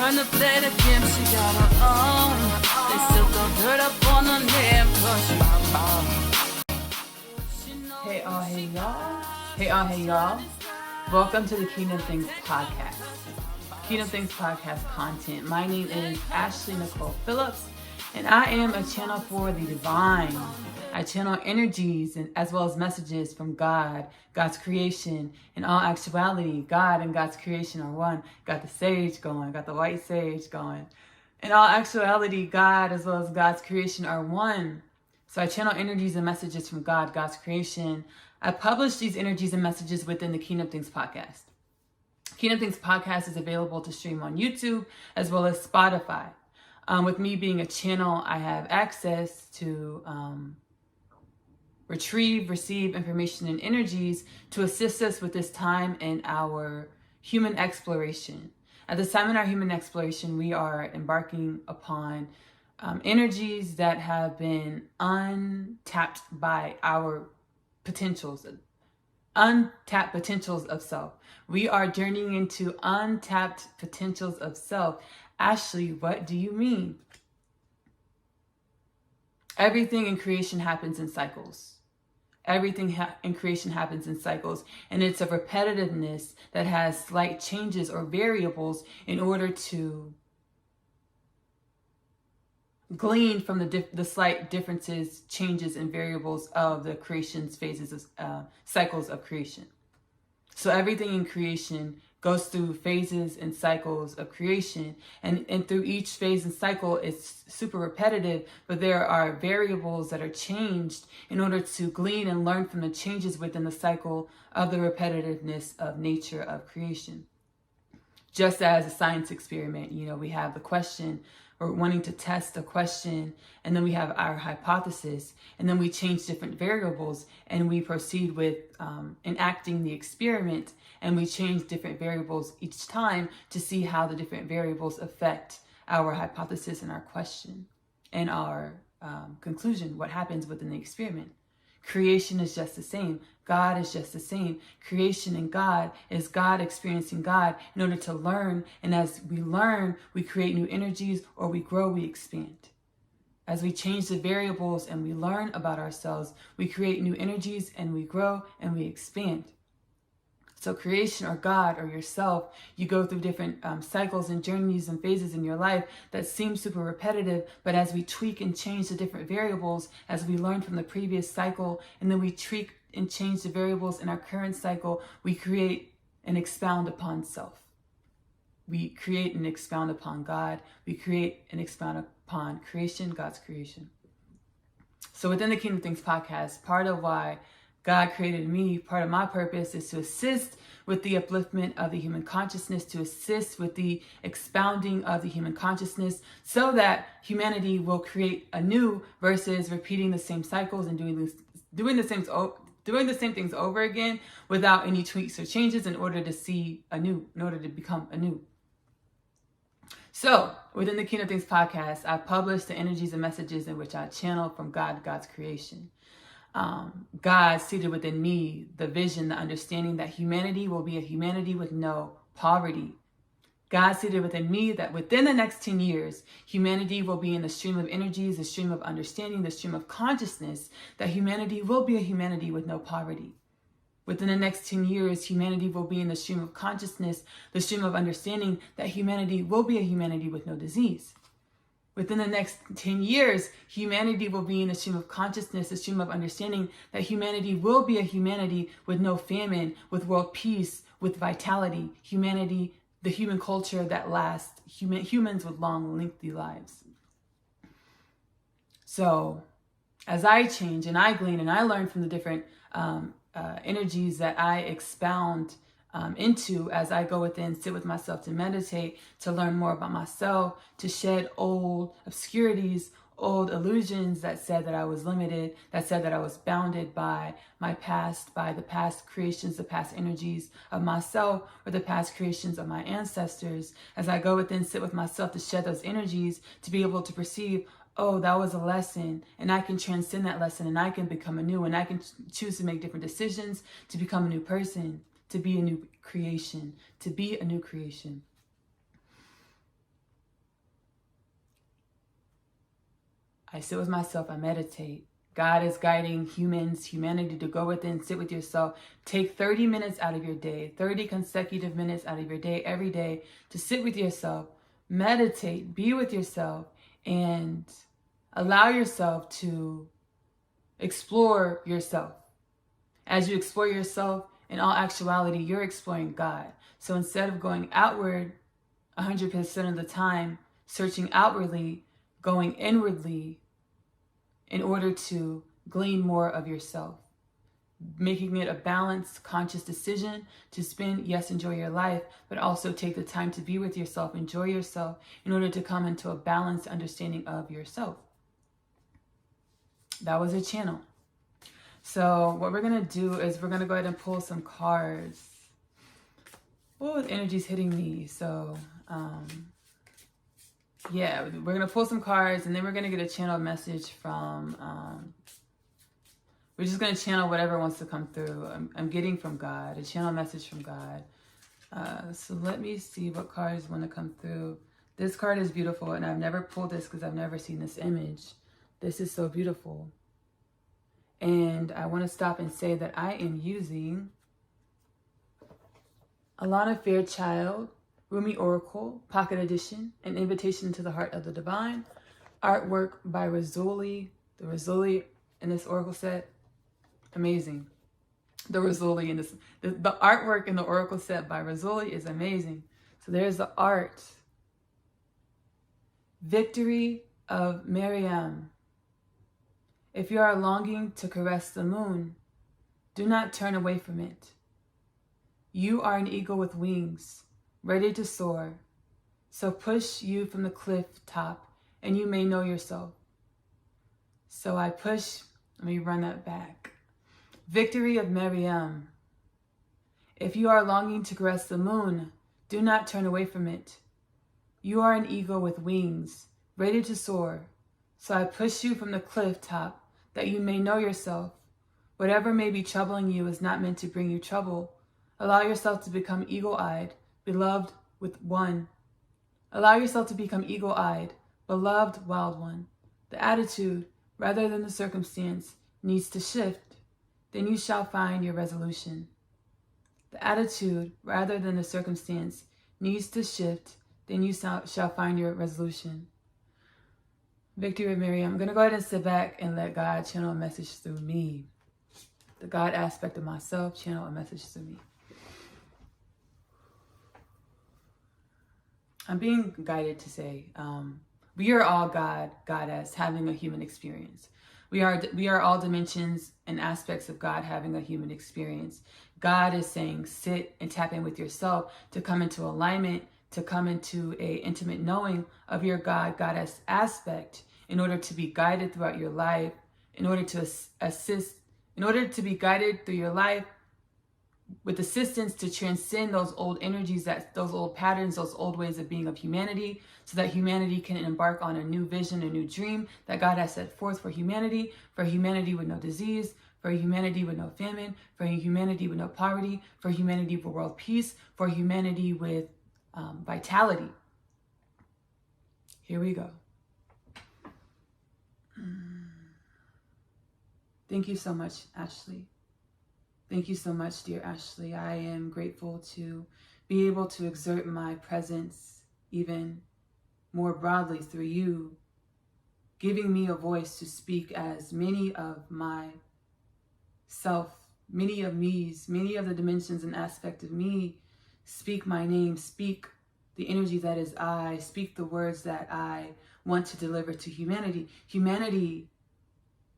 trying to play the game, she got her own. They still throw dirt up on her name, cause she knows. Hey y'all. Hey y'all. Welcome to the Kingdom Things Podcast. Kingdom Things Podcast content. My name is Ashley Nicole Phillips, and I am a channel for the divine. I channel energies and as well as messages from God, God's creation. In all actuality, God and God's creation are one. Got the sage going, got the white sage going. In all actuality, God as well as God's creation are one. So I channel energies and messages from God, God's creation. I publish these energies and messages within the Kingdom Things Podcast. Kingdom Things Podcast is available to stream on YouTube as well as Spotify. With me being a channel, I have access to receive information and energies to assist us with this time in our human exploration. At this time in our human exploration, we are embarking upon energies that have been untapped by our potentials, untapped potentials of self. We are journeying into untapped potentials of self. Ashley, what do you mean? Everything in creation happens in cycles. Everything in creation happens in cycles, and it's a repetitiveness that has slight changes or variables in order to glean from the slight differences, changes, and variables of the creation's phases of cycles of creation. So everything in creation goes through phases and cycles of creation, and through each phase and cycle it's super repetitive, but there are variables that are changed in order to glean and learn from the changes within the cycle of the repetitiveness of nature of creation. Just as a science experiment, we have the question, or wanting to test a question, and then we have our hypothesis, and then we change different variables, and we proceed with enacting the experiment, and we change different variables each time to see how the different variables affect our hypothesis and our question and our conclusion, what happens within the experiment. Creation is just the same. God is just the same. Creation and God is God experiencing God in order to learn. And as we learn, we create new energies, or we grow, we expand. As we change the variables and we learn about ourselves, we create new energies and we grow and we expand. So creation or God or yourself, you go through different cycles and journeys and phases in your life that seem super repetitive, but as we tweak and change the different variables, as we learn from the previous cycle, and then we tweak and change the variables in our current cycle, we create and expound upon self. We create and expound upon God. We create and expound upon creation, God's creation. So within the Kingdom Things Podcast, part of why God created me, part of my purpose is to assist with the upliftment of the human consciousness, to assist with the expounding of the human consciousness, so that humanity will create anew versus repeating the same cycles and doing the same things over again without any tweaks or changes in order to see anew, in order to become anew. So, within the Kingdom Things Podcast, I publish the energies and messages in which I channel from God, God's creation. God seated within me the vision, the understanding that humanity will be a humanity with no poverty. God seated within me that within the next 10 years, humanity will be in the stream of energies, the stream of understanding, the stream of consciousness, that humanity will be a humanity with no poverty. Within the next 10 years, humanity will be in the stream of consciousness, the stream of understanding, that humanity will be a humanity with no disease. Within the next 10 years, humanity will be in the stream of consciousness, the stream of understanding, that humanity will be a humanity with no famine, with world peace, with vitality, humanity, the human culture that lasts, humans with long, lengthy lives. So, as I change and I glean and I learn from the different energies that I expound into as I go within, sit with myself to meditate, to learn more about myself, to shed old obscurities, old illusions that said that I was limited, that said that I was bounded by my past, by the past creations, the past energies of myself, or the past creations of my ancestors. As I go within, sit with myself to shed those energies, to be able to perceive, oh, that was a lesson, and I can transcend that lesson, and I can become anew, and I can choose to make different decisions to become a new person, to be a new creation, to be a new creation. I sit with myself, I meditate. God is guiding humanity to go within, sit with yourself. Take 30 minutes out of your day, 30 consecutive minutes out of your day, every day, to sit with yourself, meditate, be with yourself, and allow yourself to explore yourself. As you explore yourself, in all actuality, you're exploring God. So instead of going outward 100% of the time, searching outwardly, going inwardly in order to glean more of yourself. Making it a balanced, conscious decision to spend, yes, enjoy your life, but also take the time to be with yourself, enjoy yourself, in order to come into a balanced understanding of yourself. That was a channel. So what we're going to do is we're going to go ahead and pull some cards. Oh, the energy's hitting me. So, yeah, we're going to pull some cards, and then we're going to get a channel message from, we're just going to channel whatever wants to come through. I'm getting from God, a channel message from God. So let me see what cards want to come through. This card is beautiful, and I've never pulled this because I've never seen this image. This is so beautiful. And I want to stop and say that I am using Alana Fairchild, Rumi Oracle, Pocket Edition, An Invitation to the Heart of the Divine, artwork by Rizzoli. The Rizzoli in this Oracle set, amazing. The Rizzoli in this, the artwork in the Oracle set by Rizzoli is amazing. So there's the art. Victory of Miriam. If you are longing to caress the moon, do not turn away from it. You are an eagle with wings, ready to soar. So push you from the cliff top, and you may know yourself. So I push, let me run that back. Victory of Miriam. If you are longing to caress the moon, do not turn away from it. You are an eagle with wings, ready to soar. So I push you from the cliff top, that you may know yourself. Whatever may be troubling you is not meant to bring you trouble. Allow yourself to become eagle-eyed, beloved with one. Allow yourself to become eagle-eyed, beloved wild one. The attitude, rather than the circumstance, needs to shift. Then you shall find your resolution. The attitude, rather than the circumstance, needs to shift. Then you shall find your resolution. Victory of Miriam. I'm going to go ahead and sit back and let God channel a message through me. The God aspect of myself channel a message through me. I'm being guided to say, we are all goddess, having a human experience. We are all dimensions and aspects of God having a human experience. God is saying, sit and tap in with yourself to come into alignment, to come into a intimate knowing of your goddess aspect in order to be guided throughout your life, in order to be guided through your life with assistance to transcend those old energies, those old patterns, those old ways of being of humanity, so that humanity can embark on a new vision, a new dream that God has set forth for humanity with no disease, for humanity with no famine, for humanity with no poverty, for humanity with world peace, for humanity with vitality. Here we go. Thank you so much, Ashley. Thank you so much, dear Ashley. I am grateful to be able to exert my presence even more broadly through you, giving me a voice to speak as many of my self, many of me's, many of the dimensions and aspect of me speak my name, speak the energy that is I, speak the words that I want to deliver to humanity. Humanity,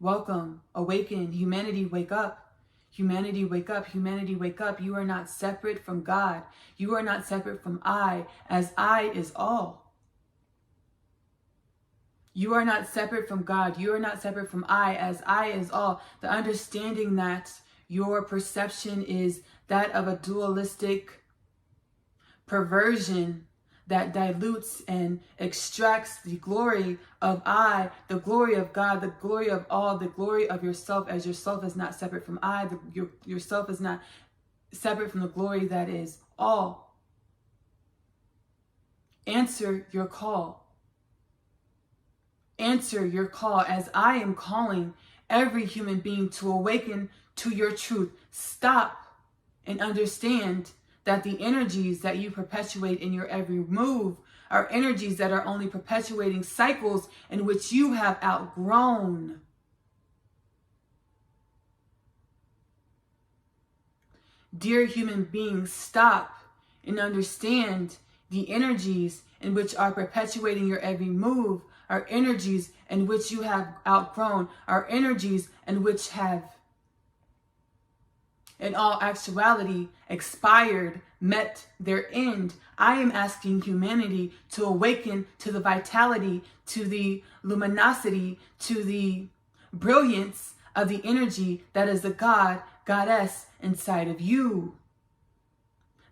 welcome, awaken. Humanity, wake up. Humanity, wake up. Humanity, wake up. You are not separate from God. You are not separate from I, as I is all. You are not separate from God. You are not separate from I, as I is all. The understanding that your perception is that of a dualistic perversion that dilutes and extracts the glory of I, the glory of God, the glory of all, the glory of yourself, as yourself is not separate from I, yourself is not separate from the glory that is all. Answer your call. answer your call as I am calling every human being to awaken to your truth. Stop and understand that the energies that you perpetuate in your every move are energies that are only perpetuating cycles in which you have outgrown. Dear human beings, stop and understand the energies in which are perpetuating your every move are energies in which you have outgrown, are energies in which have, in all actuality, expired, met their end. I am asking humanity to awaken to the vitality, to the luminosity, to the brilliance of the energy that is the God, Goddess inside of you.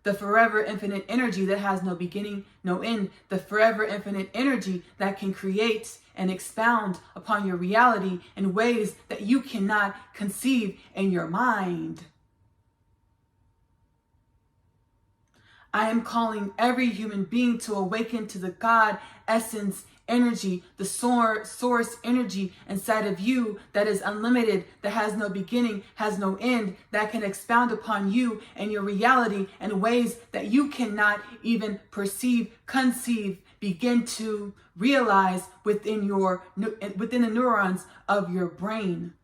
The forever infinite energy that has no beginning, no end. The forever infinite energy that can create and expound upon your reality in ways that you cannot conceive in your mind. I am calling every human being to awaken to the God essence energy, the source energy inside of you that is unlimited, that has no beginning, has no end, that can expound upon you and your reality in ways that you cannot even perceive, conceive, begin to realize within the neurons of your brain.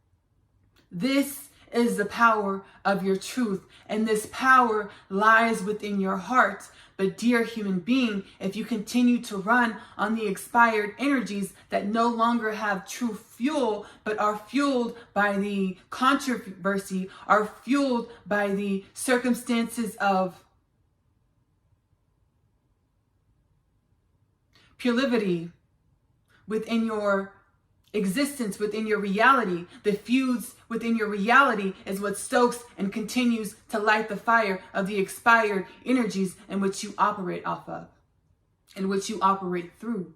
This is the power of your truth, and this power lies within your heart. But dear human being, if you continue to run on the expired energies that no longer have true fuel, but are fueled by the controversy, are fueled by the circumstances of purity within your existence, within your reality, the fuse within your reality is what stokes and continues to light the fire of the expired energies in which you operate off of, in which you operate through.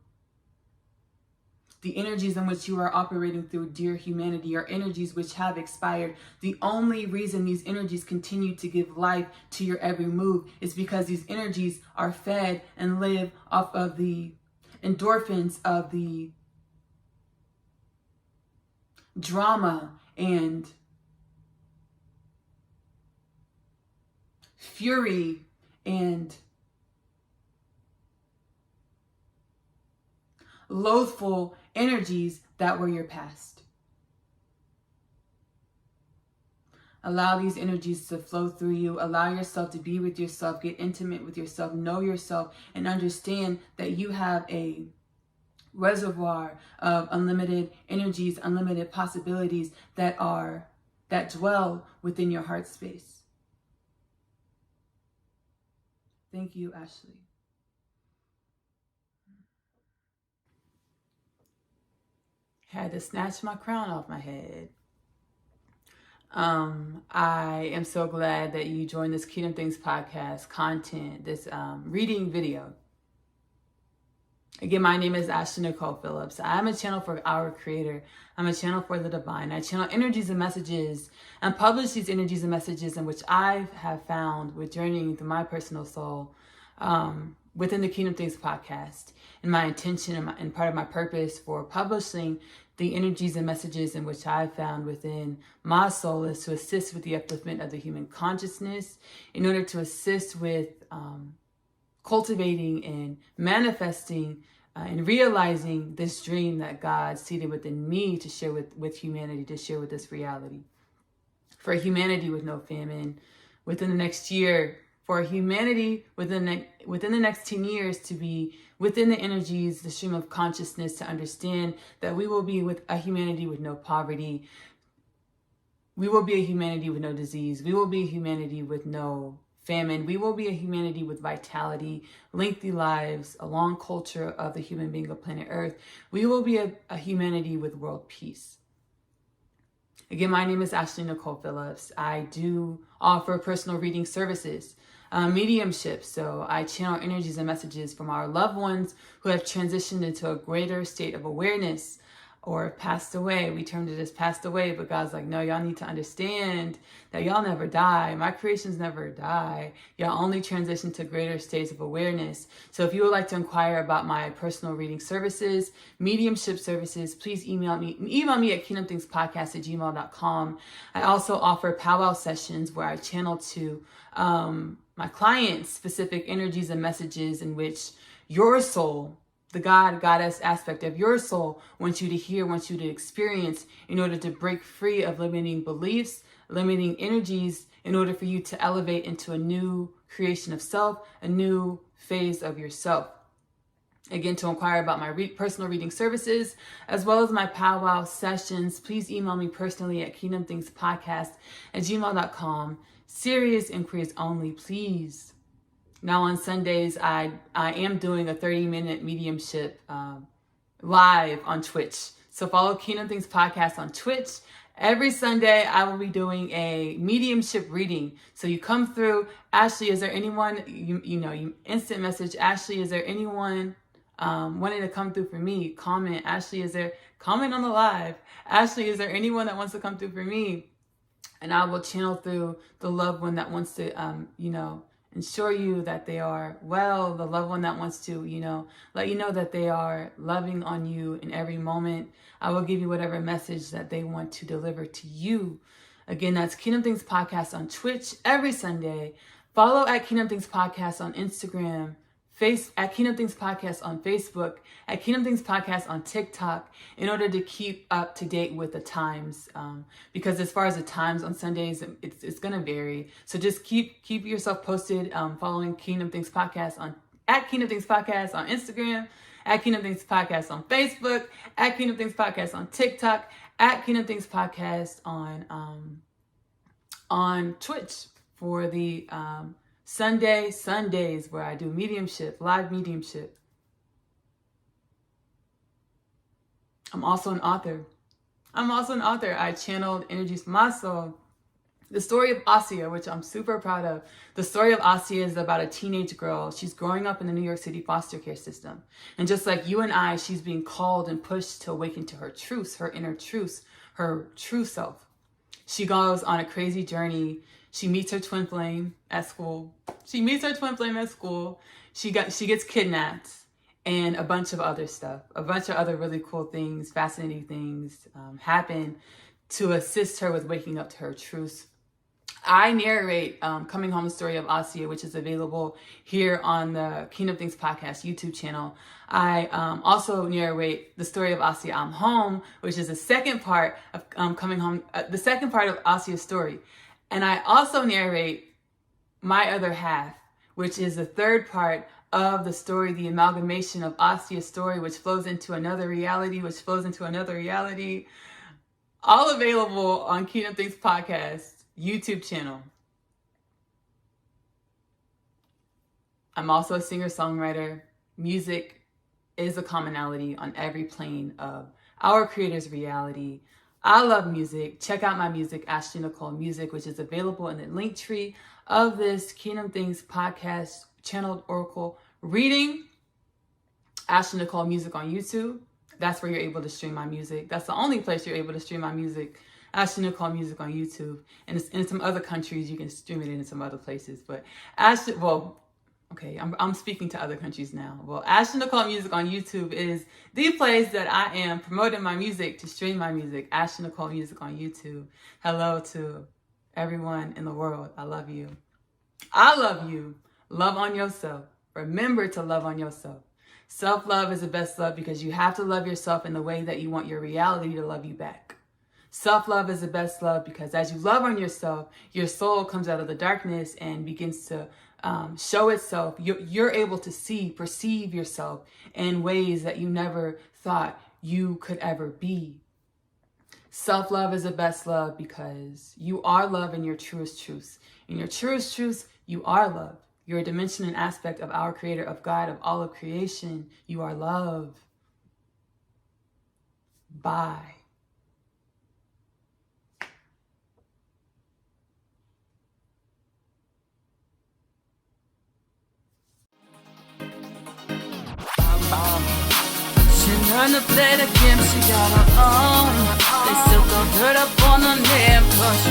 The energies in which you are operating through, dear humanity, are energies which have expired. The only reason these energies continue to give life to your every move is because these energies are fed and live off of the endorphins of the drama and fury and loathful energies that were your past. Allow these energies to flow through you. Allow yourself to be with yourself, get intimate with yourself, know yourself, and understand that you have a reservoir of unlimited energies, unlimited possibilities that dwell within your heart space. Thank you, Ashley. Had to snatch my crown off my head. I am so glad that you joined this Kingdom Things podcast content, this reading video. Again, my name is Ashley Nicole Phillips. I'm a channel for our Creator. I'm a channel for the divine. I channel energies and messages and publish these energies and messages in which I have found with journeying through my personal soul within the Kingdom Things podcast. And my intention and part of my purpose for publishing the energies and messages in which I found within my soul is to assist with the upliftment of the human consciousness in order to assist with cultivating and manifesting and realizing this dream that God seated within me to share with humanity, to share with this reality. For humanity with no famine within the next year, for humanity within the next 10 years to be within the energies, the stream of consciousness, to understand that we will be with a humanity with no poverty. We will be a humanity with no disease. We will be a humanity with no famine. We will be a humanity with vitality, lengthy lives, a long culture of the human being of planet Earth. We will be a humanity with world peace. Again, my name is Ashley Nicole Phillips. I do offer personal reading services, mediumship. So I channel energies and messages from our loved ones who have transitioned into a greater state of awareness or passed away. We termed it as passed away, but God's like, no, y'all need to understand that y'all never die. My creations never die. Y'all only transition to greater states of awareness. So if you would like to inquire about my personal reading services, mediumship services, please email me at kingdomthingspodcast@gmail.com. I also offer powwow sessions where I channel to my clients specific energies and messages in which your soul, the goddess aspect of your soul, wants you to hear, wants you to experience in order to break free of limiting beliefs, limiting energies, in order for you to elevate into a new creation of self, a new phase of yourself. Again, to inquire about my personal reading services, as well as my powwow sessions, please email me personally at kingdomthingspodcast@gmail.com. Serious inquiries only, please. Now on Sundays, I am doing a 30-minute mediumship live on Twitch. So follow Kingdom Things Podcast on Twitch. Every Sunday, I will be doing a mediumship reading. So you come through, Ashley, is there anyone, you instant message, Ashley, is there anyone wanting to come through for me? Comment, Ashley, comment on the live. Ashley, is there anyone that wants to come through for me? And I will channel through the loved one that wants to, ensure you that they are well, the loved one that wants to, let you know that they are loving on you in every moment. I will give you whatever message that they want to deliver to you. Again, that's Kingdom Things Podcast on Twitch every Sunday. Follow at Kingdom Things Podcast on Instagram, at Kingdom Things Podcast on Facebook, at Kingdom Things Podcast on TikTok, in order to keep up to date with the times. Because as far as the times on Sundays, it's going to vary. So just keep yourself posted, following Kingdom Things Podcast at Kingdom Things Podcast on Instagram, at Kingdom Things Podcast on Facebook, at Kingdom Things Podcast on TikTok, at Kingdom Things Podcast on Twitch for the Sundays where I do mediumship, live mediumship. I'm also an author. I channeled energies from my soul. The story of Asya, which I'm super proud of. The story of Asya is about a teenage girl. She's growing up in the New York City foster care system. And just like you and I, she's being called and pushed to awaken to her truth, her inner truth, her true self. She goes on a crazy journey. She meets her twin flame at school. She gets kidnapped, and a bunch of other stuff, a bunch of other really cool things, fascinating things happen to assist her with waking up to her truth. I narrate Coming Home, the story of Asya, which is available here on the Kingdom Things Podcast YouTube channel. I also narrate the story of Asya, I'm Home, which is the second part of Coming Home, the second part of Asya's story. And I also narrate my other half, which is the third part of the story, the amalgamation of Asya's story, which flows into another reality, all available on Kingdom Things Podcast YouTube channel. I'm also a singer-songwriter. Music is a commonality on every plane of our Creator's reality. I love music. Check out my music, Ashley Nicole Music, which is available in the link tree of this Kingdom Things Podcast channeled oracle reading. Ashley Nicole Music on YouTube. That's where you're able to stream my music. That's the only place you're able to stream my music. Ashley Nicole Music on YouTube. And in some other countries, you can stream it in some other places. But I'm speaking to other countries now. Well, Ashley Nicole Music on YouTube is the place that I am promoting my music, to stream my music. Ashley Nicole Music on YouTube. Hello to everyone in the world. I love you. I love you. Love on yourself. Remember to love on yourself. Self-love is the best love, because you have to love yourself in the way that you want your reality to love you back. Self-love is the best love, because as you love on yourself, your soul comes out of the darkness and begins to show itself. You're able to perceive yourself in ways that you never thought you could ever be. Self-love is the best love, because you are love in your truest truth. In your truest truth, you are love. You're a dimension and aspect of our Creator, of God, of all of creation. You are love. Bye. Turn the blade again, she got her own. They still throw dirt up on her name, 'cause she